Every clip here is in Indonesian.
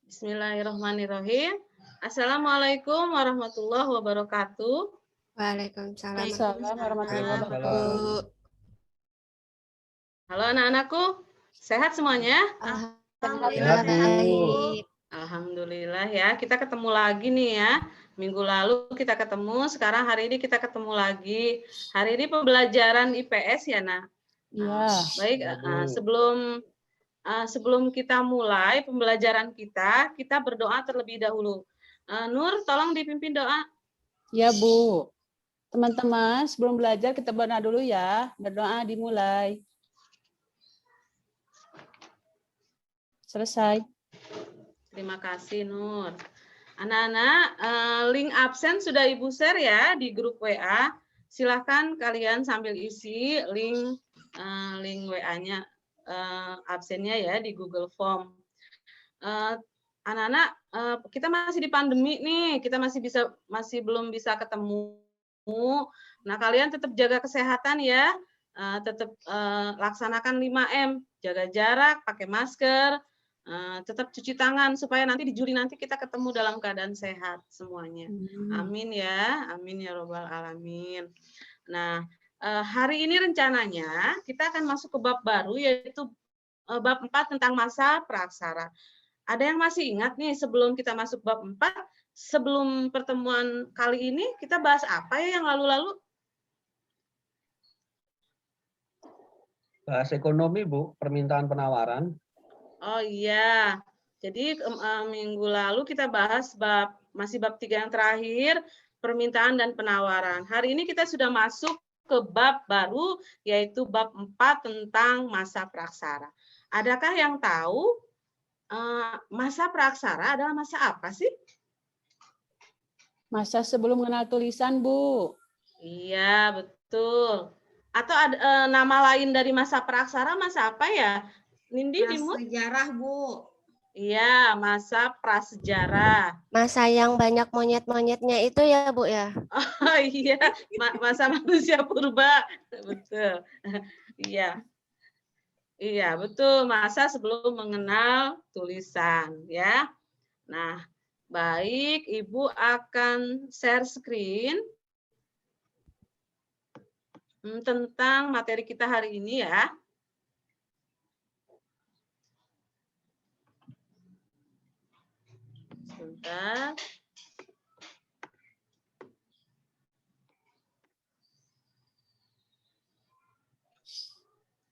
Bismillahirrahmanirrahim. Assalamualaikum warahmatullahi wabarakatuh. Waalaikumsalam Waalaikumsalam warahmatullahi wabarakatuh. Halo anak-anakku, sehat semuanya? Alhamdulillah baik. Alhamdulillah ya, kita ketemu lagi nih ya. Minggu lalu kita ketemu, sekarang hari ini kita ketemu lagi. Hari ini pembelajaran IPS ya, Nak? Iya. Baik, sebelum kita mulai pembelajaran kita berdoa terlebih dahulu. Nur, tolong dipimpin doa. Ya, Bu. Teman-teman, sebelum belajar kita berdoa dulu ya. Berdoa dimulai. Selesai. Terima kasih, Nur. Anak-anak, link absen sudah Ibu share ya di grup WA. Silahkan kalian sambil isi link WA-nya, absennya ya di Google Form. Anak-anak, kita masih di pandemi nih, kita masih belum bisa ketemu. Nah, kalian tetap jaga kesehatan ya, tetap laksanakan 5M, jaga jarak, pakai masker, tetap cuci tangan supaya nanti di Juli nanti kita ketemu dalam keadaan sehat semuanya. Amin ya robbal alamin. Nah, hari ini rencananya kita akan masuk ke bab baru yaitu bab 4 tentang masa praaksara. Ada yang masih ingat nih sebelum kita masuk bab 4, sebelum pertemuan kali ini kita bahas apa ya yang lalu-lalu? Bahas ekonomi, Bu, permintaan penawaran. Oh iya, jadi minggu lalu kita bahas masih bab 3 yang terakhir, permintaan dan penawaran. Hari ini kita sudah masuk ke bab baru, yaitu bab 4 tentang masa praaksara. Adakah yang tahu masa praaksara adalah masa apa sih? Masa sebelum mengenal tulisan, Bu. Iya, betul. Atau ada nama lain dari masa praaksara, masa apa ya? Nindi, Dimut? Prasejarah, Bu. Iya, masa prasejarah. Masa yang banyak monyet-monyetnya itu ya, Bu ya? Oh iya, masa manusia purba. Betul. Iya. Iya, betul. Masa sebelum mengenal tulisan, ya. Nah, baik, Ibu akan share screen tentang materi kita hari ini ya. Sebentar.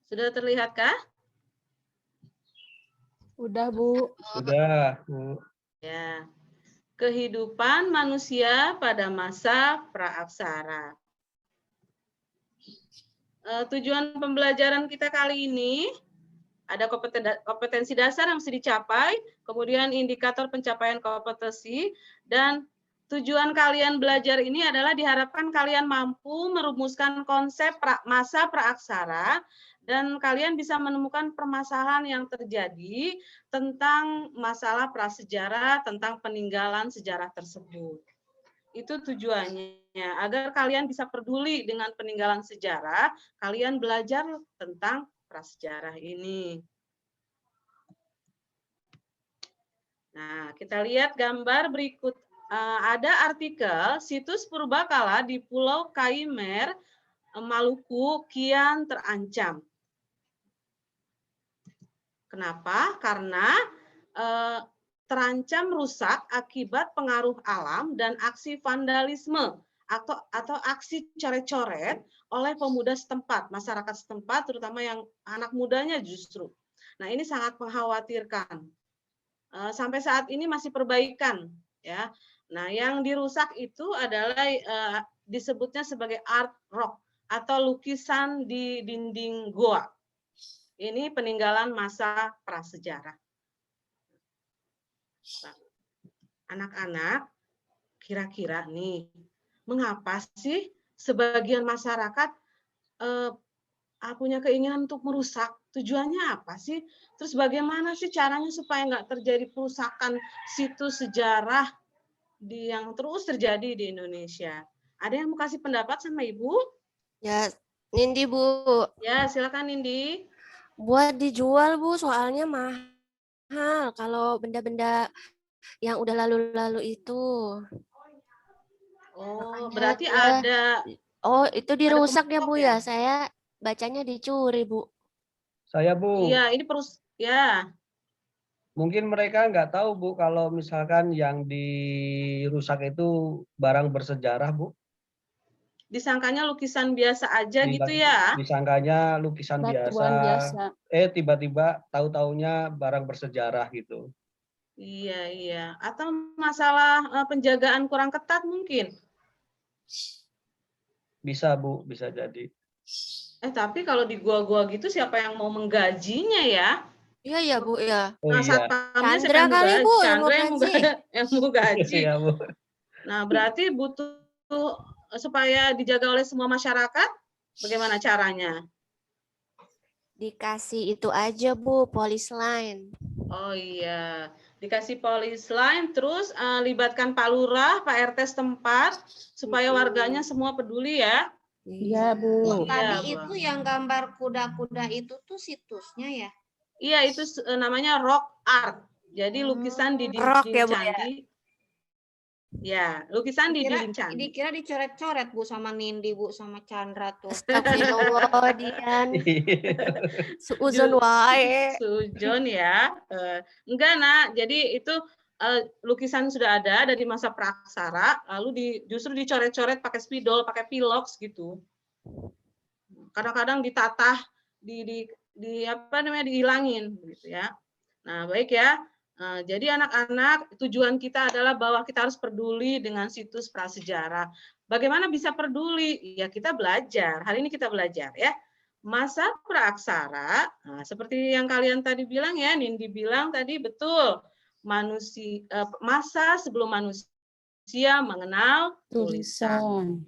Sudah terlihatkah? Udah, Bu. Sudah, Bu. Ya. Kehidupan manusia pada masa praaksara. Tujuan pembelajaran kita kali ini ada kompetensi dasar yang mesti dicapai, kemudian indikator pencapaian kompetensi, dan tujuan kalian belajar ini adalah diharapkan kalian mampu merumuskan konsep masa praaksara dan kalian bisa menemukan permasalahan yang terjadi tentang masalah prasejarah, tentang peninggalan sejarah tersebut. Itu tujuannya, agar kalian bisa peduli dengan peninggalan sejarah, kalian belajar tentang prasejarah ini. Nah, kita lihat gambar berikut. Ada artikel situs purbakala di Pulau Kaimer, Maluku kian terancam. Kenapa? Karena terancam rusak akibat pengaruh alam dan aksi vandalisme atau aksi coret-coret oleh pemuda setempat, masyarakat setempat, terutama yang anak mudanya justru. Nah, ini sangat mengkhawatirkan. Sampai saat ini masih perbaikan, ya. Nah, yang dirusak itu adalah disebutnya sebagai art rock atau lukisan di dinding goa. Ini peninggalan masa prasejarah. Anak-anak, kira-kira nih, mengapa sih sebagian masyarakat punya keinginan untuk merusak? Tujuannya apa sih? Terus bagaimana sih caranya supaya nggak terjadi perusakan situs sejarah yang terus terjadi di Indonesia? Ada yang mau kasih pendapat sama Ibu? Ya, Nindi, Bu. Ya, silakan Nindi. Buat dijual, Bu, soalnya mahal. mahal kalau benda-benda yang udah lalu-lalu itu. Oh, Makanya berarti dia- ada Oh, itu dirusak ya, kelompok Bu ya? ya. Saya bacanya dicuri, Bu. Saya Bu, Iya, ini ya. mungkin mereka nggak tahu Bu kalau misalkan yang dirusak itu barang bersejarah Bu. Disangkanya lukisan biasa aja Di- gitu ya? Disangkanya lukisan biasa. Batuan biasa. Tiba-tiba tahu-taunya barang bersejarah gitu. Iya, iya. Atau masalah penjagaan kurang ketat mungkin. Bisa Bu, bisa jadi. Tapi kalau di gua-gua gitu siapa yang mau menggajinya ya? Iya ya, Bu ya. Oh Nah, iya. satpamnya siapa Chandra yang mau kali, gaji? Bu, yang mau Chandra gaji. yang mau gaji. Iya Bu. Nah, berarti butuh supaya dijaga oleh semua masyarakat, bagaimana caranya? Dikasih itu aja, Bu, polis line. Oh iya, dikasih polis line, terus libatkan Pak Lurah, Pak RT setempat, supaya warganya semua peduli ya. Iya, Bu. Iya, Tadi Bu. itu yang gambar kuda-kuda itu tuh situsnya ya? Iya, itu namanya rock art. Jadi lukisan di Rock dinding ya, Bu, ya? candi. Ya, lukisan di dinding candi. Dikira dicoret-coret Bu sama Nindi Bu sama Chandra tuh. Astagfirullah, Dian. Iya. Suuzon wae. Sujon ya. Enggak, Nak. Jadi itu lukisan sudah ada dari masa praksara, lalu justru dicoret-coret pakai spidol, pakai pilox gitu. Kadang-kadang ditatah, di apa namanya, dihilangin gitu ya. Nah, baik ya. Jadi anak-anak, tujuan kita adalah bahwa kita harus peduli dengan situs prasejarah. Bagaimana bisa peduli? Ya kita belajar. Hari ini kita belajar ya. Masa praaksara, seperti yang kalian tadi bilang ya, Nindi bilang tadi betul. Masa sebelum manusia mengenal tulisan.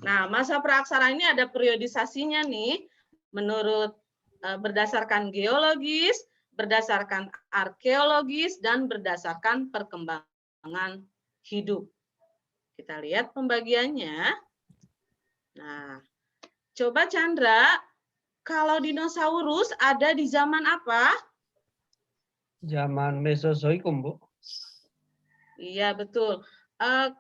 Nah, masa praaksara ini ada periodisasinya nih, menurut berdasarkan geologis, berdasarkan arkeologis, dan berdasarkan perkembangan hidup. Kita lihat pembagiannya. Nah, coba Chandra, kalau dinosaurus ada di zaman apa? Zaman Mesozoikum, Bu. Iya, betul.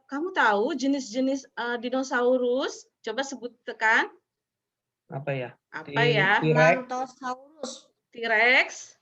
Kamu tahu jenis-jenis dinosaurus? Coba sebutkan. Apa ya? Apa ya? T-Rex, Brontosaurus. T-Rex.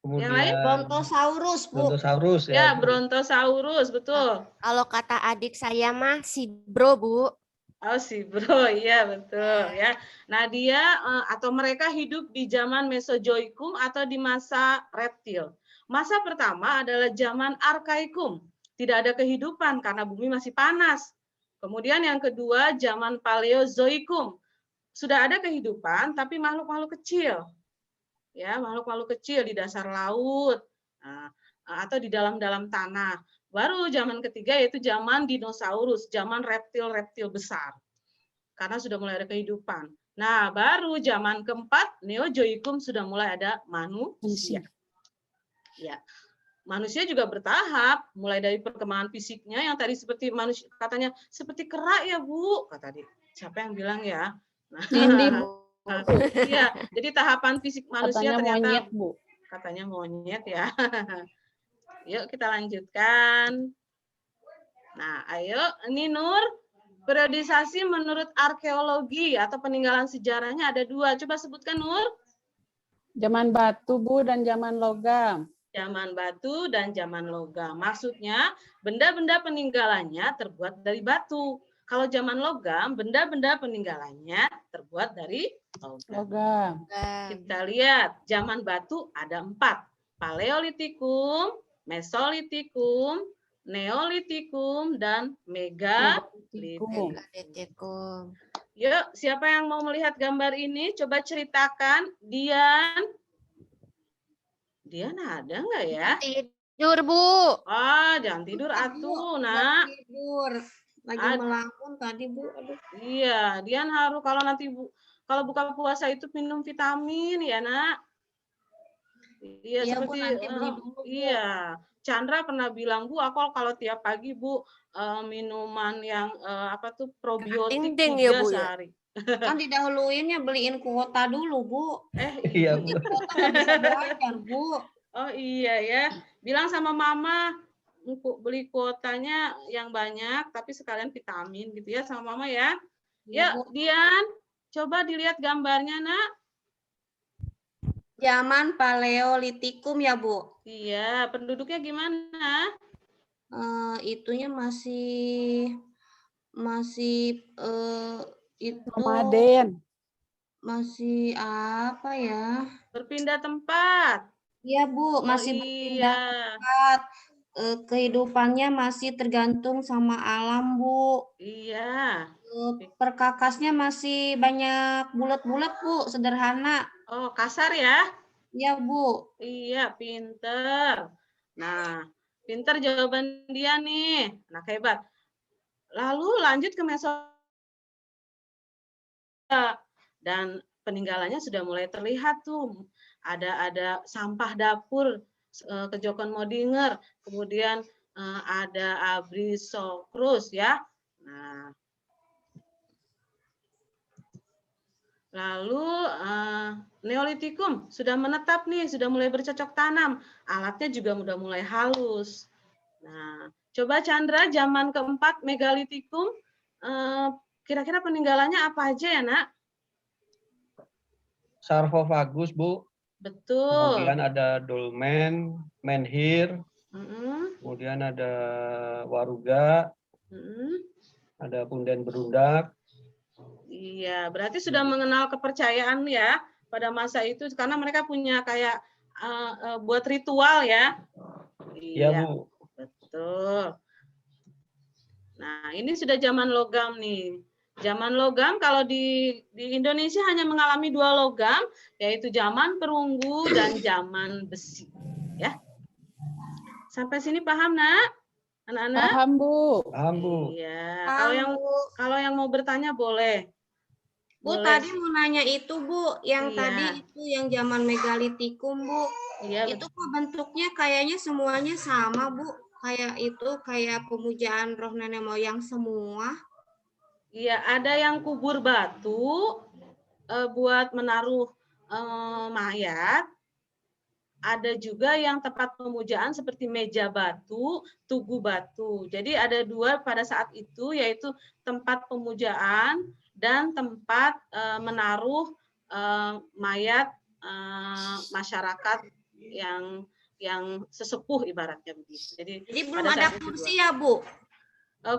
Yang lain? kemudian Brontosaurus Bu. Brontosaurus Ya, Bu. Brontosaurus, betul. Kalau kata adik saya mah si bro, Bu. Oh, si bro, iya betul ya. Nah, dia atau mereka hidup di zaman Mesozoikum atau di masa reptil. Masa pertama adalah zaman Arkaikum. Tidak ada kehidupan karena bumi masih panas. Kemudian yang kedua zaman Paleozoikum. Sudah ada kehidupan tapi makhluk-makhluk kecil. Ya, makhluk-makhluk kecil di dasar laut atau di dalam-dalam tanah. Baru zaman ketiga yaitu zaman dinosaurus, zaman reptil-reptil besar. Karena sudah mulai ada kehidupan. Nah, baru zaman keempat, Neozoikum, sudah mulai ada manusia. Ya. Manusia juga bertahap, mulai dari perkembangan fisiknya yang tadi seperti manusia, katanya seperti kera ya, Bu. Kata dia. Siapa yang bilang ya? Nah, Nindi, Bu. iya, jadi tahapan fisik manusia Katanya ternyata monyet, Bu. katanya monyet ya. Yuk kita lanjutkan. Nah, ayo, ini Nur, periodisasi menurut arkeologi atau peninggalan sejarahnya ada dua. Coba sebutkan Nur. Zaman batu, Bu, dan zaman logam. Zaman batu dan zaman logam. Maksudnya benda-benda peninggalannya terbuat dari batu. Kalau zaman logam, benda-benda peninggalannya terbuat dari logam. Logam. Kita lihat, zaman batu ada 4. Paleolitikum, Mesolitikum, Neolitikum, dan Megalitikum. Megalitikum. Yuk, siapa yang mau melihat gambar ini? Coba ceritakan. Dian. Dian ada nggak ya? Tidur, Bu. Oh, jangan tidur atuh, Nak. Tidur. Lagi melamun tadi Bu. Aduh. Iya, Dian harus kalau nanti kalau buka puasa itu minum vitamin ya, Nak. Iya, Iya, seperti Bu, nanti beli dulu, Bu. iya. Chandra pernah bilang, Bu, aku kalau tiap pagi, Bu, minuman yang apa tuh probiotik Dinding 3 ya, Bu, ya? sehari. Kan didahuluinnya beliin kuota dulu Bu. Iya, Bu. Kuota nggak bisa belajar Bu. Oh iya ya, bilang sama mama beli kuotanya yang banyak, tapi sekalian vitamin gitu ya sama mama ya. Iya, Yuk, Bu. Dian, coba dilihat gambarnya, Nak. Zaman Paleolitikum ya, Bu. Iya, penduduknya gimana? Itunya masih itu Nomaden. masih apa ya? Berpindah tempat. Iya, Bu, Oh masih berpindah iya, tempat. Kehidupannya masih tergantung sama alam, Bu. iya. Perkakasnya masih banyak bulat-bulat, Bu, sederhana. Oh, kasar ya? Iya, Bu. Iya, pinter. Nah, pinter jawaban dia nih. Anak hebat. Lalu lanjut ke Mesopotamia. Dan peninggalannya sudah mulai terlihat tuh. Ada sampah dapur Kejokan Modinger, kemudian ada Abrisokrus ya. Nah, lalu Neolitikum sudah menetap nih, sudah mulai bercocok tanam. Alatnya juga udah mulai halus. Nah, coba Chandra zaman keempat Megalitikum, kira-kira peninggalannya apa aja ya, Nak? Sarkofagus, Bu. Betul. Kemudian ada dolmen, menhir, Mm-mm, kemudian ada waruga, mm-mm. ada punden berundak. Iya, berarti sudah mengenal kepercayaan ya pada masa itu karena mereka punya kayak buat ritual ya. Iya, Iya, Bu. betul. Nah, ini sudah zaman logam nih. Zaman logam kalau di Indonesia hanya mengalami 2 logam, yaitu zaman perunggu dan zaman besi. Ya. Sampai sini paham, Nak? Anak-anak? Paham, Bu. Paham, Bu. Iya. Paham, Bu. Kalau yang mau bertanya boleh. Bu, Boleh. tadi mau nanya itu, Bu. Yang Iya. tadi itu yang zaman Megalitikum, Bu. Iya, Itu kok bentuknya kayaknya semuanya sama, Bu. Kayak itu, kayak pemujaan roh nenek moyang semua. iya, ada yang kubur batu buat menaruh mayat. Ada juga yang tempat pemujaan seperti meja batu, tugu batu. Jadi ada 2 pada saat itu, yaitu tempat pemujaan dan tempat menaruh mayat masyarakat yang sesepuh ibaratnya begitu. Jadi belum pada ada saat itu 2. kursi ya, Bu?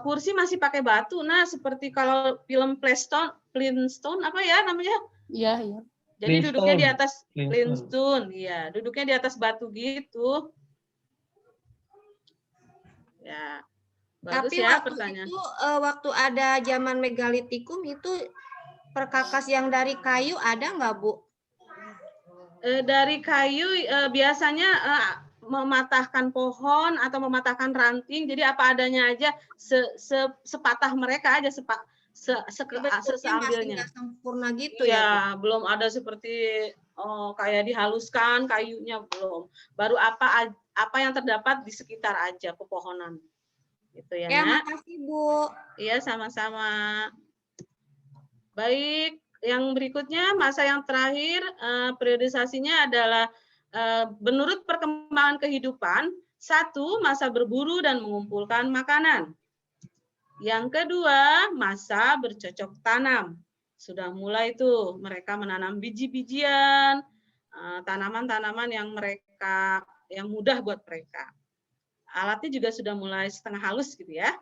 Kursi masih pakai batu. Nah, seperti kalau film Flintstone apa ya namanya? Iya, iya. Jadi duduknya di atas Flintstone. Flintstone, iya, duduknya di atas batu gitu. Ya, bagus Tapi ya waktu pertanyaan. itu, waktu ada zaman Megalitikum itu perkakas yang dari kayu ada nggak, Bu? Dari kayu biasanya mematahkan pohon atau mematahkan ranting, jadi apa adanya aja, sepatah mereka aja, Bentuknya masih seambilnya. nggak sempurna gitu ya, Bu? Ya, belum ada seperti kayak dihaluskan kayunya belum. Baru apa yang terdapat di sekitar aja pepohonan. Gitu ya, Ya, Nak. makasih, Bu. Iya, sama-sama. Baik, yang berikutnya masa yang terakhir periodisasinya adalah menurut perkembangan kehidupan, 1 masa berburu dan mengumpulkan makanan. Yang kedua, masa bercocok tanam. Sudah mulai tuh mereka menanam biji-bijian, tanaman-tanaman yang mudah buat mereka. Alatnya juga sudah mulai setengah halus gitu ya.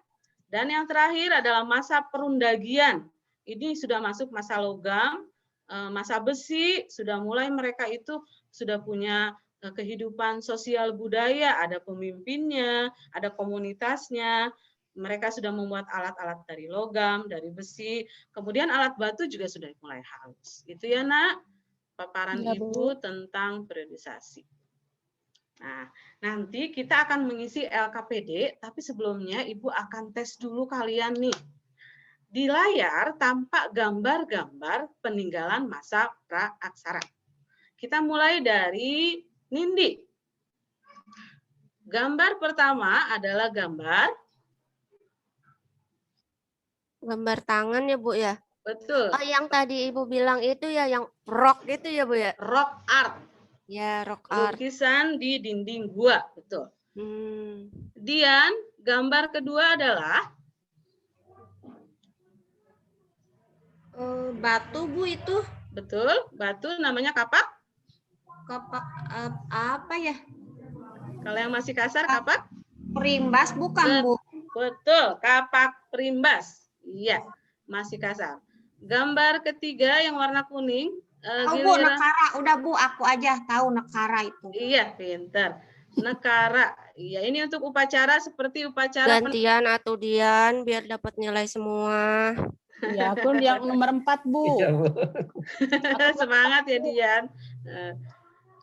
Dan yang terakhir adalah masa perundagian. Ini sudah masuk masa logam, masa besi, sudah mulai mereka itu sudah punya kehidupan sosial budaya, ada pemimpinnya, ada komunitasnya. Mereka sudah membuat alat-alat dari logam, dari besi, kemudian alat batu juga sudah mulai halus. Itu ya, Nak, paparan Ya, Bu. Ibu tentang periodisasi. Nah, nanti kita akan mengisi LKPD, tapi sebelumnya Ibu akan tes dulu kalian nih. Di layar tampak gambar-gambar peninggalan masa pra-aksara. Kita mulai dari Nindi. Gambar pertama adalah gambar tangan ya, Bu ya. betul, Oh, yang tadi Ibu bilang itu ya yang rock gitu ya, Bu ya. rock art. Ya, rock art. Lukisan di dinding gua, betul. Dian, gambar kedua adalah Batu Bu itu betul, batu namanya kapak. kapak apa ya? Kalau yang masih kasar kapak? Perimbas bukan Bu? Betul, kapak perimbas. Iya, masih kasar. Gambar ketiga yang warna kuning. Oh Bu, nekara. Udah Bu, aku aja tahu nekara itu. Iya, pinter. Nekara. Iya, ini untuk upacara seperti upacara Gantian atau Dian biar dapat nilai semua. Ya, aku yang nomor 4, Bu. Iya, Bu. semangat ya Dian.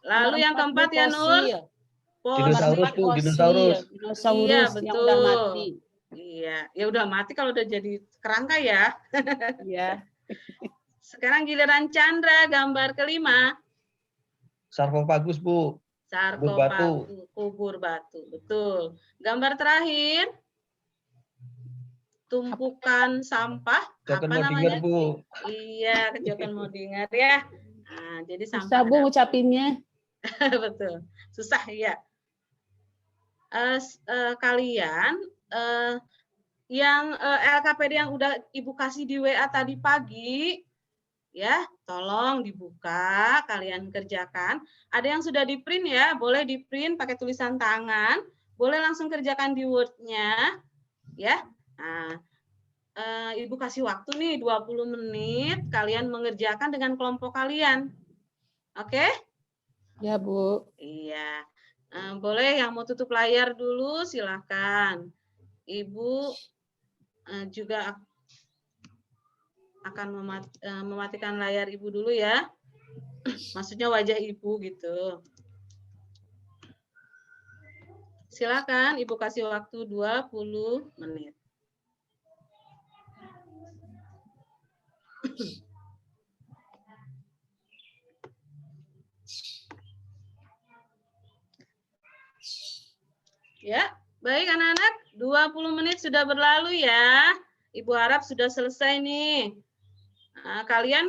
Lalu Nomor yang 4, Bu, keempat ya Nur. fosil. Dinosaurus, Bu, Fosil, dinosaurus. dinosaurus Iya, yang udah betul. mati. Iya, ya udah mati kalau udah jadi kerangka ya. Iya. Sekarang giliran Chandra, gambar kelima. Sarkofagus, Bu. Sarkofagus, kubur batu, betul. Gambar terakhir, tumpukan sampah. Joken Apa mau namanya? denger, Bu. Iya, kejokan mau dengar ya. Nah, jadi Susah, sampah. Bu, ngucapinnya. Betul, susah ya. Kalian yang LKPD yang udah Ibu kasih di WA tadi pagi, ya, tolong dibuka, kalian kerjakan. Ada yang sudah di print ya, boleh di print pakai tulisan tangan, boleh langsung kerjakan di Word-nya, ya. Nah, Ibu kasih waktu nih 20 menit, kalian mengerjakan dengan kelompok kalian. Oke? Ya, Bu. Iya. Boleh yang mau tutup layar dulu, silahkan. Ibu juga akan mematikan layar Ibu dulu ya. Maksudnya wajah Ibu gitu. Silakan Ibu kasih waktu 20 menit. Ya, baik anak-anak, 20 menit sudah berlalu ya. Ibu harap sudah selesai nih. Nah, kalian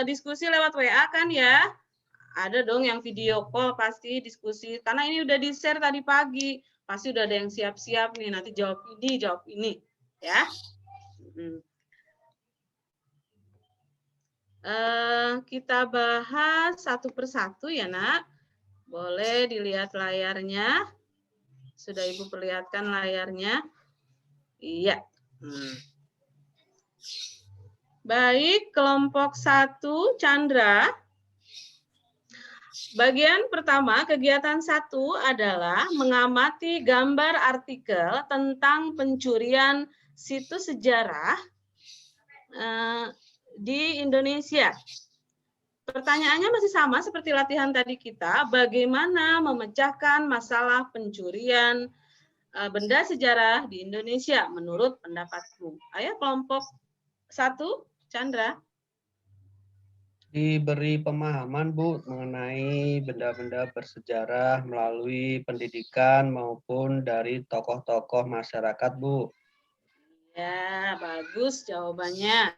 diskusi lewat WA kan ya? Ada dong yang video call pasti diskusi. Karena ini udah di-share tadi pagi. Pasti udah ada yang siap-siap nih. Nanti jawab ini. Ya. Kita bahas satu persatu ya nak. Boleh dilihat layarnya. Sudah Ibu perlihatkan layarnya. Iya. Baik, kelompok 1, Chandra. Bagian pertama, kegiatan 1 adalah mengamati gambar artikel tentang pencurian situs sejarah di Indonesia. Pertanyaannya masih sama seperti latihan tadi kita, bagaimana memecahkan masalah pencurian benda sejarah di Indonesia menurut pendapatmu? Ayo kelompok 1, Chandra. Diberi pemahaman, Bu, mengenai benda-benda bersejarah melalui pendidikan maupun dari tokoh-tokoh masyarakat, Bu. Ya, bagus jawabannya.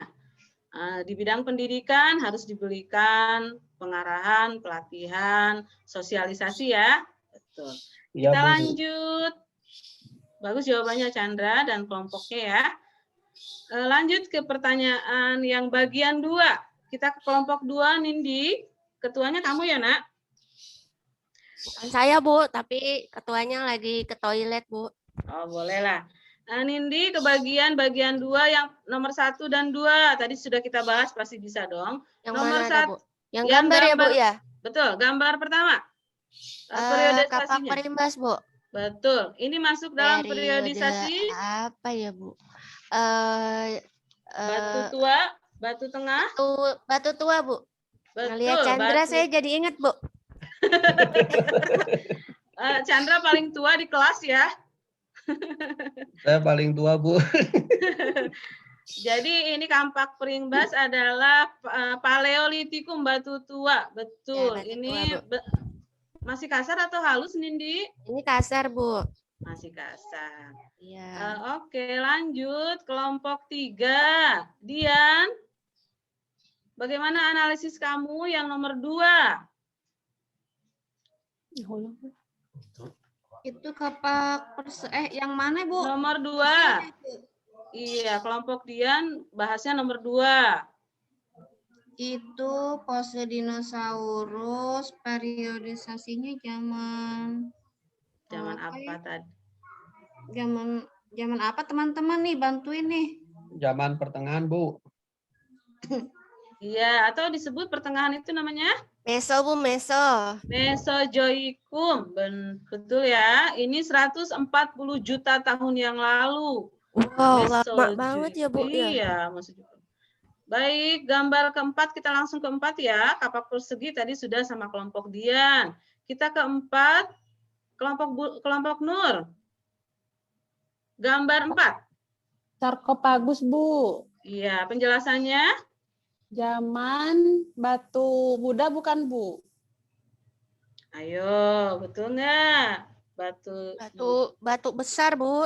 Di bidang pendidikan harus diberikan pengarahan, pelatihan, sosialisasi ya. Betul. Ya, Kita Bu. lanjut. Bagus jawabannya Chandra dan kelompoknya ya. Lanjut ke pertanyaan yang bagian 2. Kita ke kelompok 2, Nindi. Ketuanya kamu ya, Nak? Bukan saya, Bu, tapi ketuanya lagi ke toilet, Bu. Oh, bolehlah. Nindi ke bagian 2 yang nomor 1 dan 2. Tadi sudah kita bahas, pasti bisa dong. Yang Nomor mana ada, 1. Bu? Yang gambar ya, Bu, ya? Betul, gambar pertama. Kapak Periodisasinya. perimbas, Bu. Betul. Ini masuk dalam periodisasi. Apa ya, Bu? Batu tua, batu tengah. Batu tua, Bu. Betul. Ngelihat Chandra saya jadi ingat, Bu. Chandra paling tua di kelas ya. Saya paling tua, Bu. Jadi ini kampak perimbas adalah Paleolitikum, batu tua. Betul. Ya, batu ini tua, masih kasar atau halus, Nindi? Ini kasar, Bu. Masih kasar. Iya. Oke, lanjut. Kelompok 3. Dian, bagaimana analisis kamu yang nomor 2? Itu kapak yang mana, Bu? Nomor 2. Iya, kelompok Dian bahasnya nomor 2. Itu pose dinosaurus, periodisasinya zaman Apa tadi? Zaman apa teman-teman nih, bantuin nih. Zaman pertengahan, Bu. Iya, atau disebut pertengahan itu namanya Meso, Bu, meso. Mesozoikum. Betul ya. Ini 140 juta tahun yang lalu. Wow, lama Mesozoikum. banget ya, Bu. Ya. Iya, maksudnya. Baik, gambar keempat kita langsung keempat ya. Kapak persegi tadi sudah sama kelompok Dian. Kita keempat, kelompok Nur. Gambar 4. Sarkopagus, Bu. Iya, penjelasannya. Zaman batu Buddha bukan, Bu? Ayo, betul nggak? Batu besar, Bu.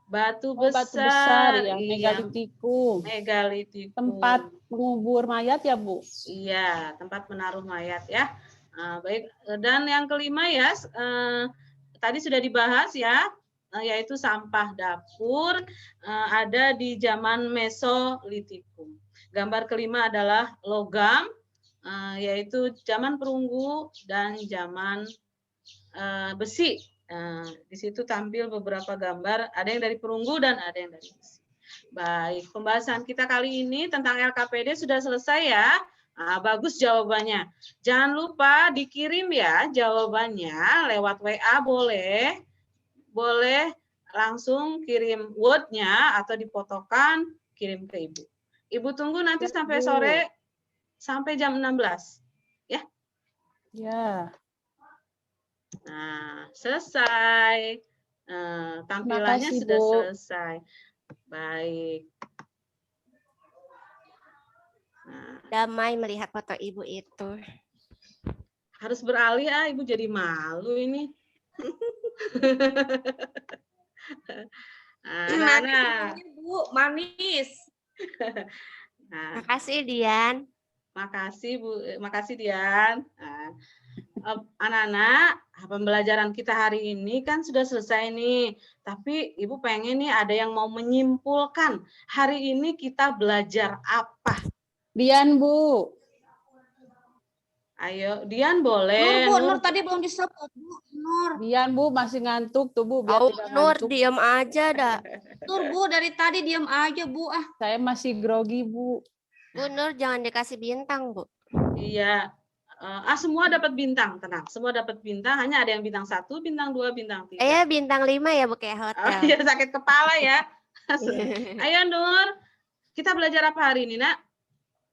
Batu Oh, batu besar ya, iya. megalitikum. Megalitikum. Tempat mengubur mayat ya, Bu? Iya, tempat menaruh mayat ya. Baik, dan yang kelima ya, tadi sudah dibahas ya, yaitu sampah dapur ada di zaman Mesolitikum. Gambar kelima adalah logam, yaitu zaman perunggu dan zaman besi. Di situ tampil beberapa gambar, ada yang dari perunggu dan ada yang dari besi. Baik, pembahasan kita kali ini tentang LKPD sudah selesai ya. Bagus jawabannya. Jangan lupa dikirim ya jawabannya lewat WA boleh. Boleh langsung kirim Word-nya atau difotokan kirim ke Ibu. Ibu tunggu nanti sampai sore sampai jam 16. Ya. Ya. Nah, selesai. Tampilannya kasih, sudah Bu. selesai. Baik. Nah, Damai melihat foto Ibu itu. harus beralih Ibu jadi malu ini. Manis, Bu, manis. Nah, Makasih, Dian. makasih Bu, makasih Dian. Anak-anak, pembelajaran kita hari ini kan sudah selesai nih. Tapi Ibu pengen nih ada yang mau menyimpulkan hari ini kita belajar apa? Dian, Bu. Ayo, Dian boleh. Nur tadi belum disebut, Bu. Nur. Dian, Bu, masih ngantuk tuh, Bu. Biar Oh, tidak Nur, ngantuk. diam aja dah. Nur, Bu, dari tadi diam aja, Bu. Saya masih grogi, Bu. Bu Nur, jangan dikasih bintang, Bu. Iya. Semua dapat bintang, tenang. Semua dapat bintang, hanya ada yang bintang 1, bintang 2, bintang 3. Bintang 5 ya, Bu, kayak hotel. Iya, sakit kepala ya. Ayo Nur, kita belajar apa hari ini, Nak?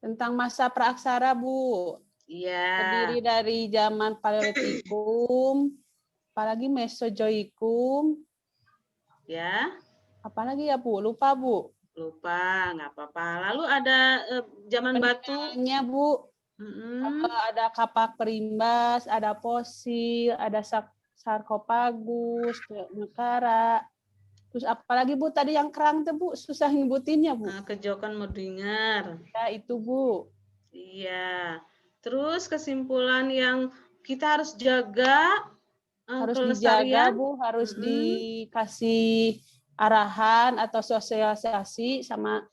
Tentang masa praaksara, Bu. Iya. Terdiri dari zaman Paleolitikum, apalagi Mesozoikum, Ya, apalagi ya, Bu? Lupa, Bu. lupa, nggak apa-apa. Lalu ada zaman batu. Peninggalannya, Bu. Ada kapak perimbas, ada fosil, ada sarkopagus, nekara. Terus apalagi, Bu, tadi yang kerang tuh, Bu, susah nyebutinnya, Bu. Kejokan Merdinger. Ya, itu, Bu. Iya. Terus kesimpulan yang kita harus jaga Harus kelestarian. dijaga, Bu, harus dikasih arahan atau sosialisasi sama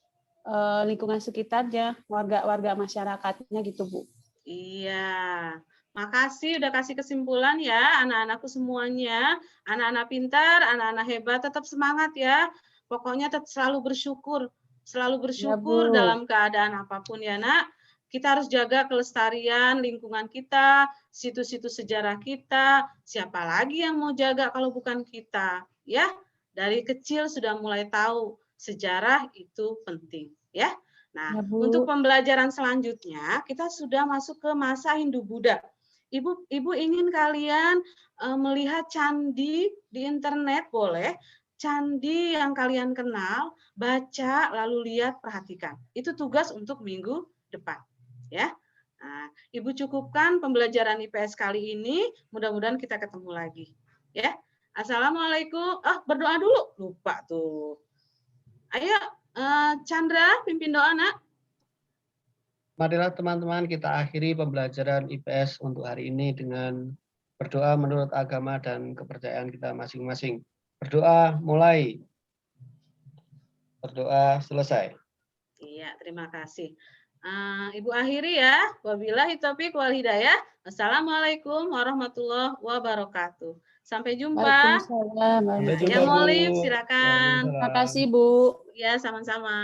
lingkungan sekitarnya, warga masyarakatnya gitu, Bu. Iya. Makasih udah kasih kesimpulan ya anak-anakku semuanya. Anak-anak pintar, anak-anak hebat, tetap semangat ya. Pokoknya tetap selalu bersyukur. Selalu bersyukur Bu. dalam keadaan apapun ya, Nak. Kita harus jaga kelestarian lingkungan kita, situs-situs sejarah kita. Siapa lagi yang mau jaga kalau bukan kita? Ya, dari kecil sudah mulai tahu sejarah itu penting, ya. Nah, Ya, Bu. untuk pembelajaran selanjutnya kita sudah masuk ke masa Hindu-Buddha. Ibu ingin kalian melihat candi di internet, boleh. Candi yang kalian kenal, baca, lalu lihat, perhatikan. Itu tugas untuk minggu depan. Ya, nah, Ibu cukupkan pembelajaran IPS kali ini. Mudah-mudahan kita ketemu lagi. Ya, Assalamualaikum. Berdoa dulu. Lupa tuh. Ayo, Chandra, pimpin doa, Nak. Marilah teman-teman kita akhiri pembelajaran IPS untuk hari ini dengan berdoa menurut agama dan kepercayaan kita masing-masing. Berdoa mulai. Berdoa selesai. Iya, terima kasih. Ibu akhiri ya. Wabillahi taufiq wal hidayah. Assalamualaikum warahmatullahi wabarakatuh. Sampai jumpa. Waalaikumsalam. Sampai jumpa, Yang mau Bu. live silakan. Terima kasih Bu. Ya, sama-sama.